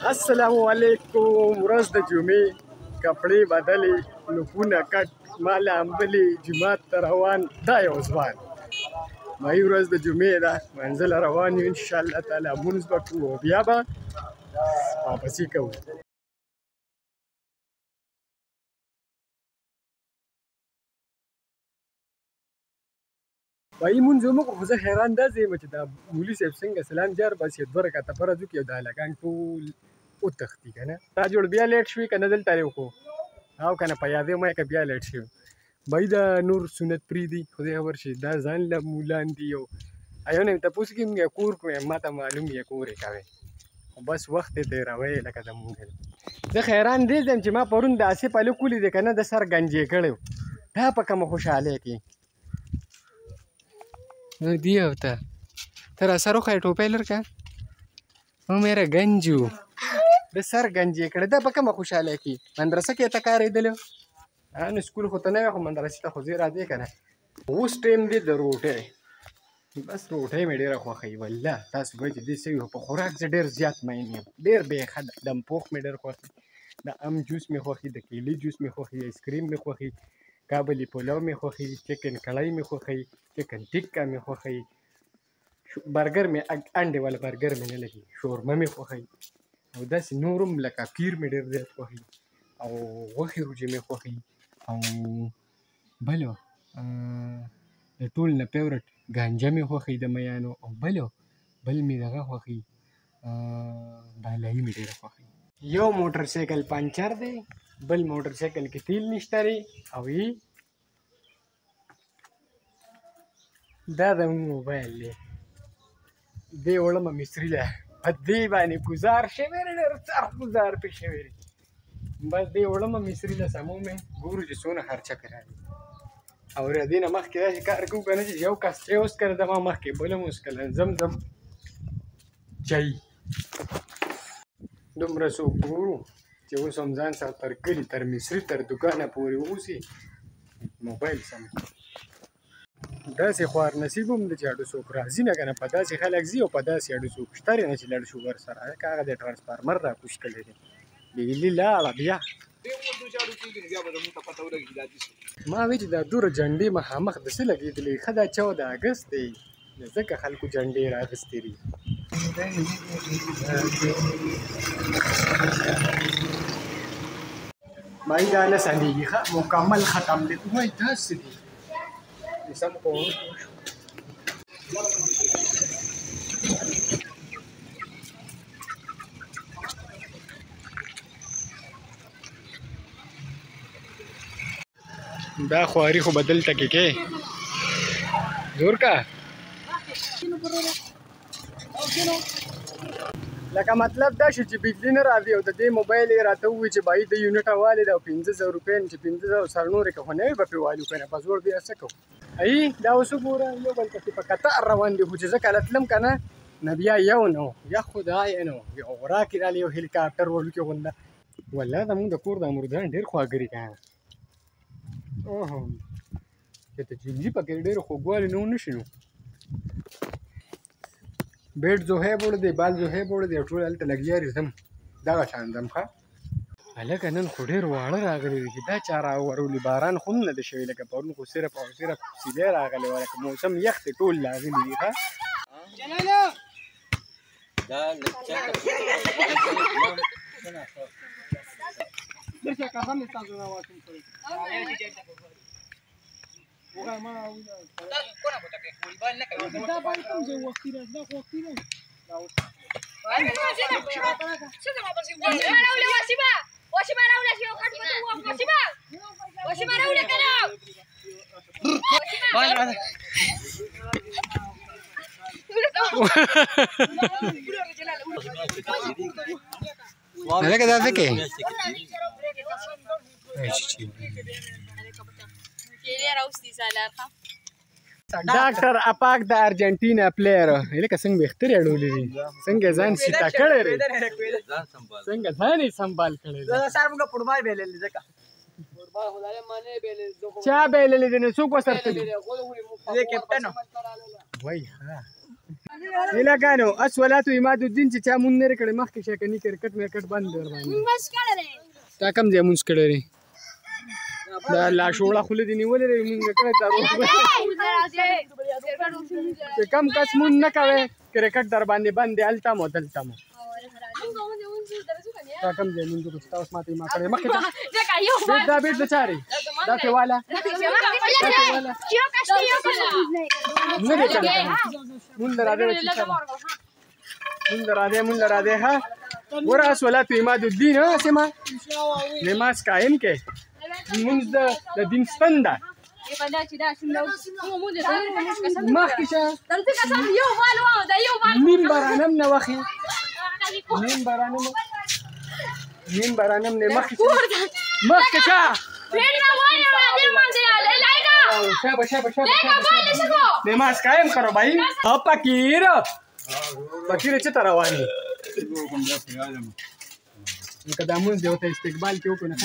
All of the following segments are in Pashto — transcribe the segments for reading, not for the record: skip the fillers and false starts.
السلام علیکم. ورځ د جمعې کپړې بدلې نوکونه کټ مال امبلې جومات ته روان دا یو ځوان مایي ورځ د جمعې ده منزله روان یو انشاءالله تعالی لمونځ به کوو او بیا به واپسي کوو. وایي مونځ وموږ خو زه حیران داسې یم چې دا مولي صاحب څنګه سلام جار بس یو 2 رکعته فرض وکړي او دا هلکان ټول وتښتي که نه دا جوړ بیا لیټ شوي که نه دلته یې وکړو او که نه په یادې مه که بیا لیټ شوي بهی دا نور سنت پرېږدي خدای خبر شي دا ځان له مولان دي او یو نه مې تپوس کړي مونږ کور کوو ما ته معلوم یې کور یې کوئ خو بس وخت یې تېروئ لکه زمونږ زه خیران دې ځم چې ما پرون د آصف هلک ولید که نه د سر گنجې کړی و دا په کومه خوشحالۍ کې دی ہوتا ترا سر وښیه ټوپی لرکه او میرا گنجو د سر گنجې کړی دا په کومه خوشحالۍ کې مدرسه کې ته کارېدلی نو سکول خو ته نه وې خو مدرسې ته خو ځې راځې که نه اوس ټایم دی د روټۍ بس روټۍ مې ډېره خوښوي والله تاسو به چې دې څه په خوراک زه ډېر زیات مین یم ډېر بېخه دمپوخ مې ډېر خوښوي د ام جوس مې خوښوي د کیلي جوس مې خوښوي آیسکریم مې خوښوي کابلي پلو مې خوښوي چکن کړی مې خوښوي چکن ټکه مې خوښوي برګر مې انډې والا برګر مې نه لګي شورمه مې خوښوي او داسې نور هم لکه کیر مې ډېر زیات خوښوي او غوښې روجې مې خوښوي او بل د ټول نه فیورټ ګانجه مې خوښوي د میانو او بل مې دغه خوښوي بالایي مې ډېره خوښوي یو موټر سایکل پنچر دی بل موټر سایکل کې تیل نشته دی او دا زموږ موبایل دی دې وړمه مصري له په دې باندې ګزار شوی دی ډېر سخت ګزار پرې شوی دی بس دې وړمه مصري له سمو مې ګورو چې څونه خرچه پرې راځي او د دې نه مخکې داسې کار کوو که نه چې یو کس چای وڅښله زما مخکې بل هم وڅښله زم چای دومره څوک ګورو چې اوس هم ځان سره تر کلي تر مصري تر دوکانه پورې اوسي موبایل سم داسې خوار نصیب هم دی چې اډو څوک راځي نه که نه په داسې خلک ځي او په داسې اډو څوک شته دی نه چې لړ شو ورسره که هغه د ټرانسفارمر راکوز کړی دی بجلي لاړه بیا ما وی چې دا دوره جنډې مخامخ د څه لګېدلې ښه دا 14 اګست دی ځکه خلکو جنډې راغستې دي مایي دا نه سمېږي ښه مکمل ختم دی وایي دا څه دي سم کوو دا خواري خو به دلته کې کې زور کا لکه مطلب دا شو چې بجلي نه راځي او د دې موبایل یې راته ووایي چې بهي د یونټه والې ده او 500 روپۍ چې 500 سرنورې که خو نه وي به پرې والو که نه په زور بیا څه کوو دا اوس وګوره یو بل پسې په قطار روان دي خو چې زه کله تلم که نه نه بیا یو نه و یا خدای نه و یو راکې رالی یو هلیکاپټر وړوکې غونده والله زمونږ د کور د مردان ډېر خواږري که اوهو چې ته چینجي پکې ډېر خوږوالی نه و نه شي نو بیټ زوهی بوړه دی بال زوهی بوړه دی ټول هلته لګیا زم دغه شان ځم ښه هلکه نن خو ډېر واړه راغلی دی چې دا چا راورولي باران خو هم نه دی شوی لکه پرون خو صرف او صرف سیلی راغلی وه لکه موسم یخ دی ټول لاغلي دي ښه هلکه دا څه کوې ډاکټر اپاک د ارجنټینا پلیر لکه څنګه بهترې اړولې دي څنګه ځان سیتا کړی دی څنګه ځان یې سنبال کړی دی چا بایللې دی نو څوک ورسره تلي وایي ښه هیلهګانو اسولاتو عماد الدین چې چا مونږ نه کړی مخکې شه کني کرکټ میکټ بند ور باندې بس کړه تا کم ځای مونږ کړی دا لا شوړه خو دې نیولې مونږ کړی تا روز کم کس مونږ نه کوي کرکټ در باندې بند الته مو دلته مو تا کم ځای مونږ دوستا اوس ماته ما کړی مخکې دا بیت بچاري دا ته والا نه دې کړی مونږ راځي ها ورا اسولات عماد الدین ها سما نماز قائم کې مونږ د دین ستنده مخکې شه نیم برانم نه وخی نیم برانم نه مخکې شه شابه نماز قائم کرو بھائی فقیر چې روان دي لکه دا مونږ دی ورته استقبال کې وکړو نه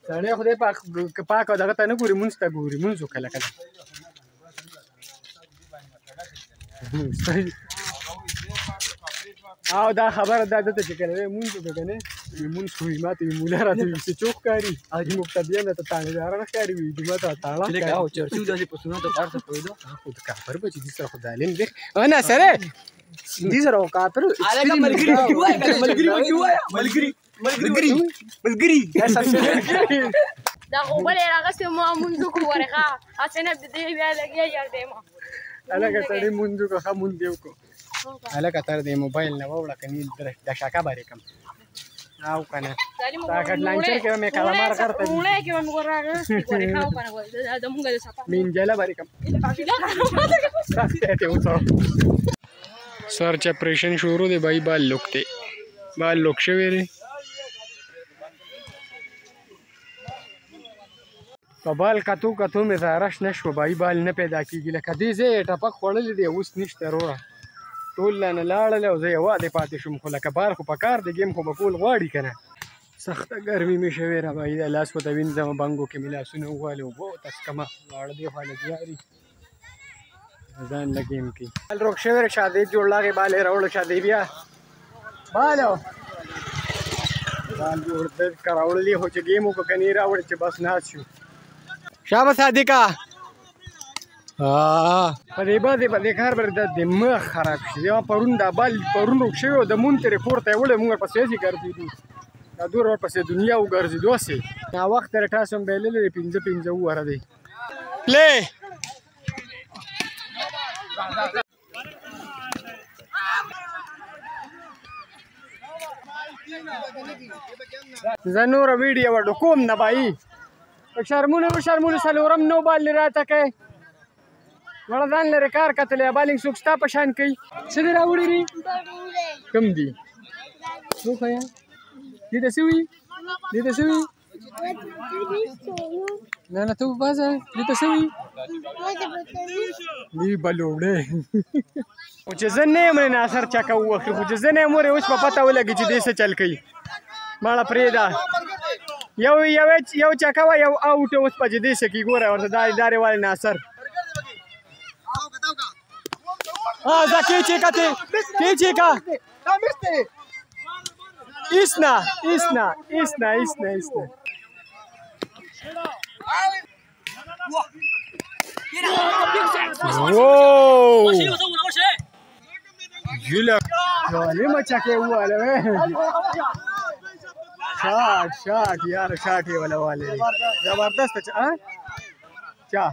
سړی خدای پاک او دغه ته نه ګوري مونږ ته ګوري مونځ کله کله او دا خبره دا دته چې کله مونږ وکړو کنه مونږ خو ماته مولا راته چې چوک کاری اجي مقتدیان ته تانه دار نه کاری وي دغه ته تاړه چې او چرچو د پسونو ته کار څه پویدو خو د کافر به چې سره خدالین دیک انا سره دې سره کافر الګ ملګری دا غوبل راغسته ما مونږ کو ورخه اسنه دې بیا لګي یار دې ما الګ سړی مونږ کو خمون دیو کو الګ تر دې موبایل نه وړه کني د شاکا باندې کم او کنه تا کټ لانچر کې مې کلمار کرته مونږه کې مې ورغه ورخه او کنه دا مونږه د صفه مين جلا باندې کم ته وڅو سرچ اپریشن شروع دی بھائی بال لوکته بال لوک شوی دی په بال کتو مې زارش نشو بھائی بال نه پیدا کیږي لکه دې زه ټپک خوړلې دی اوس نشته وروره ټول نه لاړل او زه یوازې پاتې شوم خو لکه بار خو پکار دی ګیم خو به کول غواړي که نه سخته ګرمي مې شوې را بھائی دا لاس ورته وینځم بنګو کې مې لاسونه ووالې اوبه تسکمه واړه دی خوا لګیاري ځان له ګیم کې بال روک شوی شادي جوړ لاغې بال یې راوړو شادي بیا بالو بال جوړ راوړلي خو چې ګیم وکړو که نه یې راوړې چې بس ناست شو شابه صادقه په دې باندې کار بر د دماغ خراب شي یا پرون دا بال پرون روک شوی او د مون ترې پورته یې وړی مونږ ورپسې هسې ګرځېدو دا دور ورپسې دنیا وګرځېدو هسې دا وخت ترې ټاس هم بایللی دی 5 ووهره دی پلی زه نوره ویډیو وډو کوم نه بایي شرمونه څلورم نو بال راته کوي وړه ځان لرې کار کتلی بالینګ څوک ستا په شان کوي څه دې راوړي دي کوم دي وښیه دې ته څه وي نه ته وباسه دې ته څه وي دې بلوړې خو چې زه نه یم ناصر چکه ووښي خو چې زه نه یم ور اوس په پته ولګي چې دې څه چل کوي ماړه پرېږده یو چکه وه یو اوټ اوس په چې دې څه کي ګوره ورته دا ادارې والی ناصر da che cheka isna wow gila wale machake wale shot yaar shot he wale zabardast cha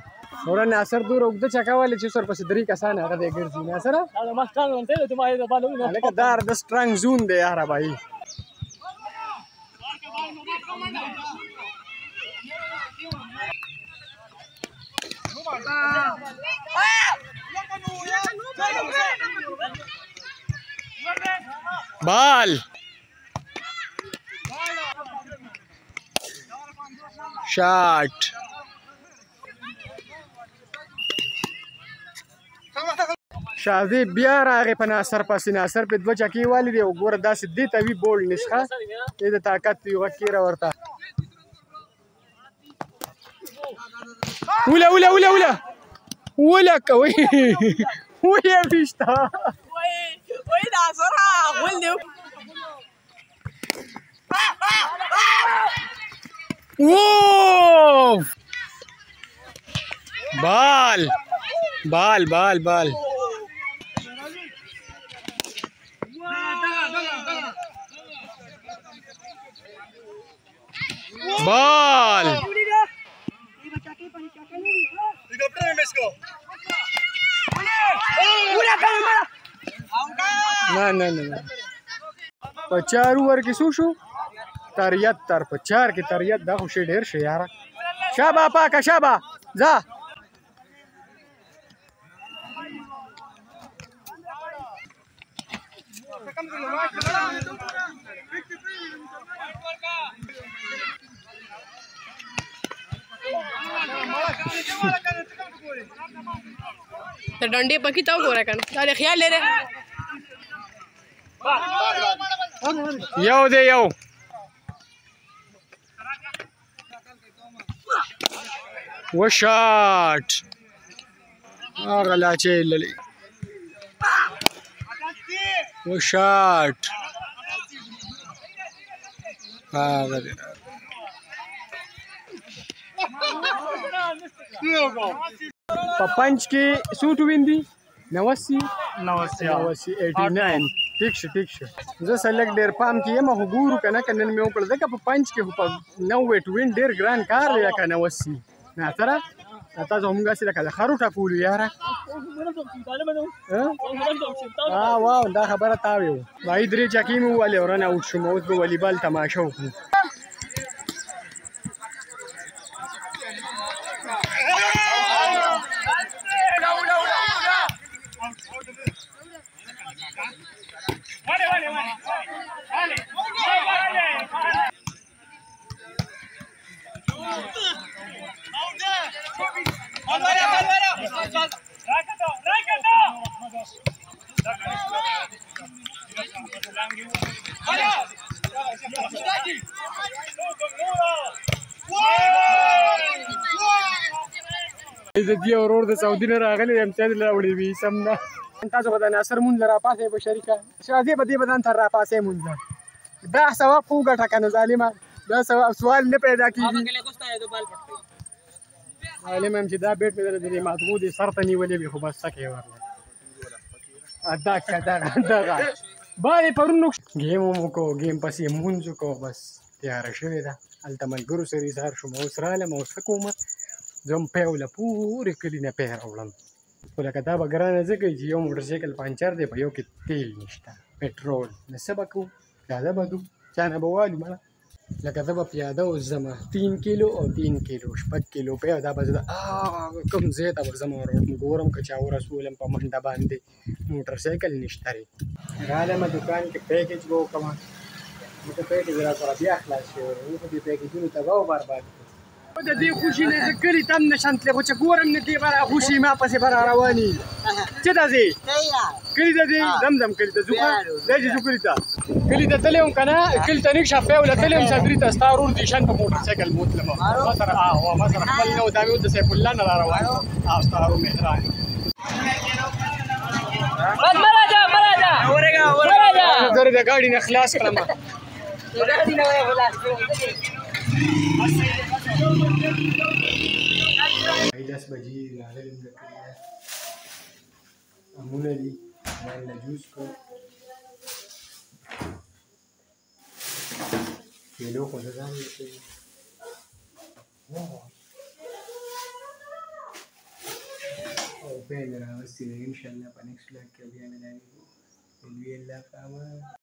اور ناصر دور وګد چکاواله چې سر پس درې کسان هغه دې ګرځي ناصر هغه ما ستان ونته ته ما دې بالونه لکه دار د سترنګ زون دی یاره بھائی بال شاٹ شاذي بیا راغی په ناصر پسې ناصر په دوه چکې والي دی وګوره داسې دې ته وي بول نسخه دې د طاقت یو غټ کیره ورته ولا كوي ويا فيشتا وي دا صراحة ولدي اوف بال بال بال بال بال نه نه نه په 4 اوور کې څو شو 73 په 4 کې 73 دا خو شی ډېر شي یاره شابه پاکه شابه ځه ته ډنډې پکې ته وګوره کنه دا خیال لري یو دی یو وشاټ هغه لا چې للی وشاټ هغه دی په پنچ کې سوټ ویندي 90 89 ٹھیک شه زه سلګ ډیر پام کې یم خو ګورو کنه کنن مې وکړه ځکه په پنچ کې په 90 وین ډیر ګران کار دی کنه 90 نه تر تاسو هم غاسي لکه خرو ټاپول یاره واو دا خبره تاویو وای درې چکی مو ولې ورنه اوټ شو مو د والیبال تماشا وکړو د دې اورور د سعودي نه راغلي امتیاز راوړي وي سم نه تاسو به د ناصر مونږ را پاسې په شریکه شاده به دې بدن تر را پاسې مونږ دا ثواب خو ګټه کنه ظالما دا سوال نه پیدا کیږي ظالم هم چې دا بیٹ مې درې ماتو دي سر ته نیولې وي خو بس سکه ورله ادا باندې پرونو گیم مو کو گیم پسې مونږ کو بس تیار شوې ده هلته ملګرو سره سهار شوم اوس رالم اوس څه کومه زم پیوله پورې کلي نه پی راوړم خو لکه دا به ګرانه ځکه چې یو موټر سایکل پنچر دی په یو کې تیل نشته پټرول نو څه به کوو پیاده به ځو چا نه به والو مړه لکه زه به پیاده اوس ځمه 3 کیلو او 3 کیلو 6 کیلو پیاده دا به زه کوم ځای ته به ځم ګورم که چا ورسولم په منډه باندې موټر سایکل نشته دی رالم دوکان کې پیکیج به وکړم نو ته پیکیج را سره بیا خلاص شوی اوس دې پیکیجونو تباه او برباد د دې خوشي نه زه کلي ته هم نشم تللی خو چې ګورم نه دې به را خوشي ما پسې به را رواني چې ته ځې کلي ته ځې زمزم کلي ته ځو ښه ځای چې ځو کلي ته تللی وم که نه کلي ته نږ شاپۍ وله تللی وم صدري ته ستا ورور دیشان په موټر سایکل بوتلم ما سره خپل نه و دا مې اوس د سیف الله نه را روان او ستا ورور مهران زه د ګاډي نه خلاص کړم دس بجې راغلم د کلي نه امونه دي باید نه جوس کړو کیلو خو زه ځان لټوي او پیل راوستي دی انشاءالله په نیکسټ بلاګ کې بیا ملاویږو ویل الله